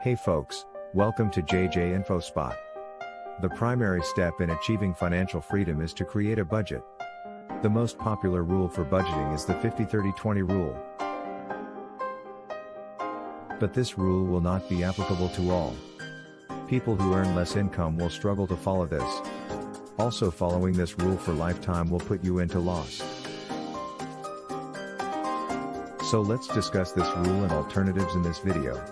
Hey folks, welcome to JJ Info Spot. The primary step in achieving financial freedom is to create a budget. The most popular rule for budgeting is the 50-30-20 rule. But this rule will not be applicable to all. People who earn less income will struggle to follow this. Also, following this rule for lifetime will put you into loss. So let's discuss this rule and alternatives in this video.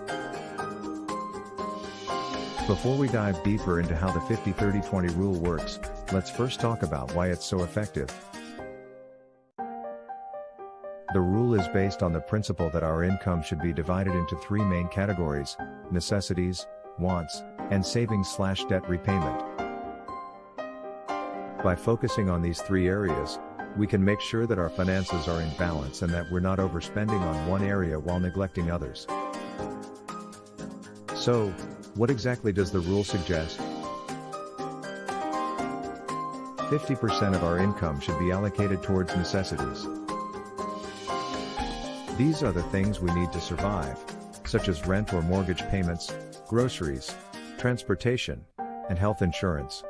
Before we dive deeper into how the 50-30-20 rule works, let's first talk about why it's so effective. The rule is based on the principle that our income should be divided into three main categories: necessities, wants, and savings/debt repayment. By focusing on these three areas, we can make sure that our finances are in balance and that we're not overspending on one area while neglecting others. So, what exactly does the rule suggest? 50% of our income should be allocated towards necessities. These are the things we need to survive, such as rent or mortgage payments, groceries, transportation, and health insurance.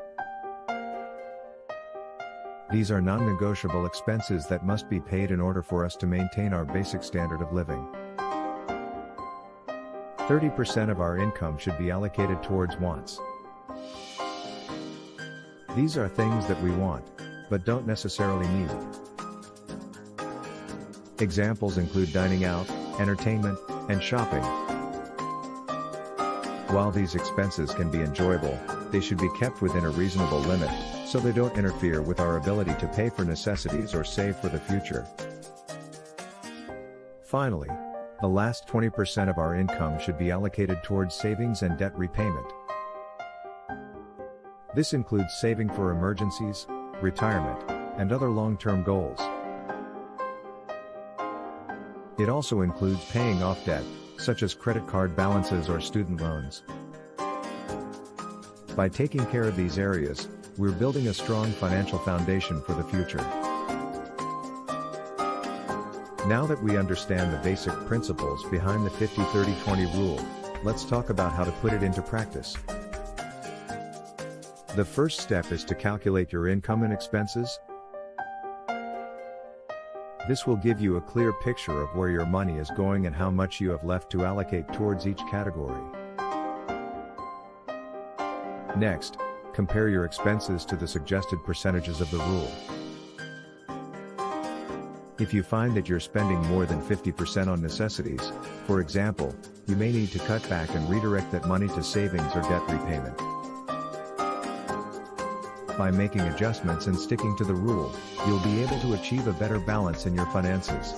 These are non-negotiable expenses that must be paid in order for us to maintain our basic standard of living. 30% of our income should be allocated towards wants. These are things that we want, but don't necessarily need. Examples include dining out, entertainment, and shopping. While these expenses can be enjoyable, they should be kept within a reasonable limit, so they don't interfere with our ability to pay for necessities or save for the future. Finally, the last 20% of our income should be allocated towards savings and debt repayment. This includes saving for emergencies, retirement, and other long-term goals. It also includes paying off debt, such as credit card balances or student loans. By taking care of these areas, we're building a strong financial foundation for the future. Now that we understand the basic principles behind the 50-30-20 rule, let's talk about how to put it into practice. The first step is to calculate your income and expenses. This will give you a clear picture of where your money is going and how much you have left to allocate towards each category. Next, compare your expenses to the suggested percentages of the rule. If you find that you're spending more than 50% on necessities, for example, you may need to cut back and redirect that money to savings or debt repayment. By making adjustments and sticking to the rule, you'll be able to achieve a better balance in your finances.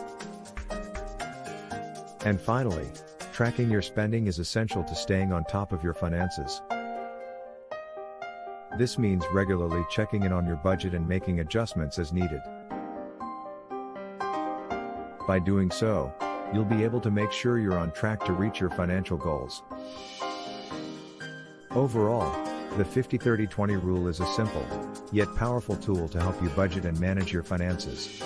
And finally, tracking your spending is essential to staying on top of your finances. This means regularly checking in on your budget and making adjustments as needed. By doing so, you'll be able to make sure you're on track to reach your financial goals. Overall, the 50-30-20 rule is a simple, yet powerful tool to help you budget and manage your finances.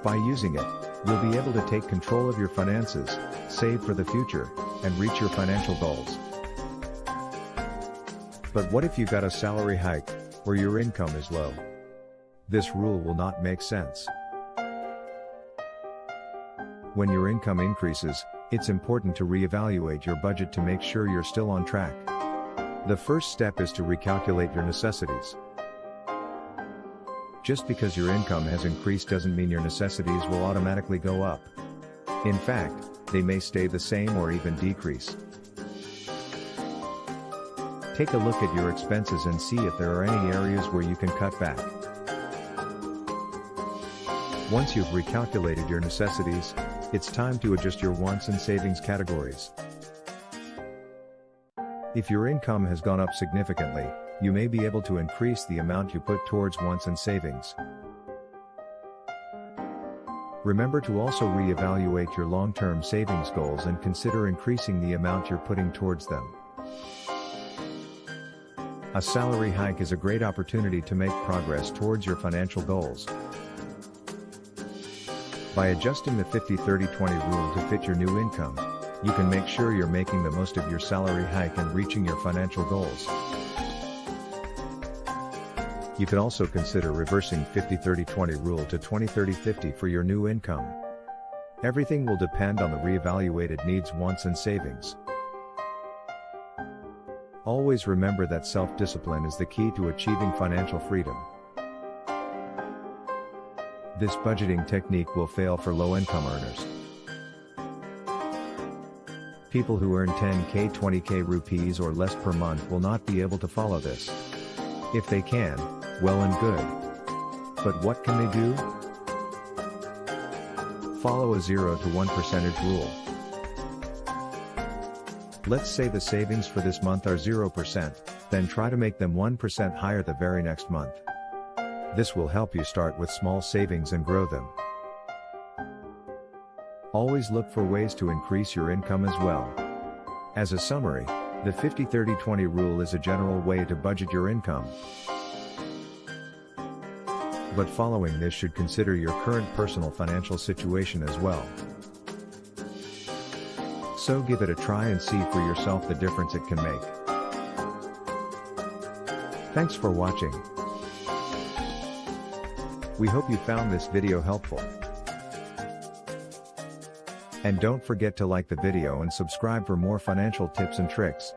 By using it, you'll be able to take control of your finances, save for the future, and reach your financial goals. But what if you got a salary hike, or your income is low? This rule will not make sense. When your income increases, it's important to reevaluate your budget to make sure you're still on track. The first step is to recalculate your necessities. Just because your income has increased doesn't mean your necessities will automatically go up. In fact, they may stay the same or even decrease. Take a look at your expenses and see if there are any areas where you can cut back. Once you've recalculated your necessities, it's time to adjust your wants and savings categories. If your income has gone up significantly, you may be able to increase the amount you put towards wants and savings. Remember to also reevaluate your long-term savings goals and consider increasing the amount you're putting towards them. A salary hike is a great opportunity to make progress towards your financial goals. By adjusting the 50-30-20 rule to fit your new income, You can make sure you're making the most of your salary hike and reaching your financial goals. You can also consider reversing 50-30-20 rule to 20-30-50 for your new income. Everything will depend on the reevaluated needs, wants and savings. Always remember that self-discipline is the key to achieving financial freedom. This budgeting technique will fail for low-income earners. People who earn 10k 20k rupees or less per month will not be able to follow this. If they can, well and good. But what can they do? Follow a 0 to 1% rule. Let's say the savings for this month are 0%, then try to make them 1% higher the very next month. This will help you start with small savings and grow them. Always look for ways to increase your income as well. As a summary, the 50-30-20 rule is a general way to budget your income. But following this should consider your current personal financial situation as well. So give it a try and see for yourself the difference it can make. Thanks for watching. We hope you found this video helpful. And don't forget to like the video and subscribe for more financial tips and tricks.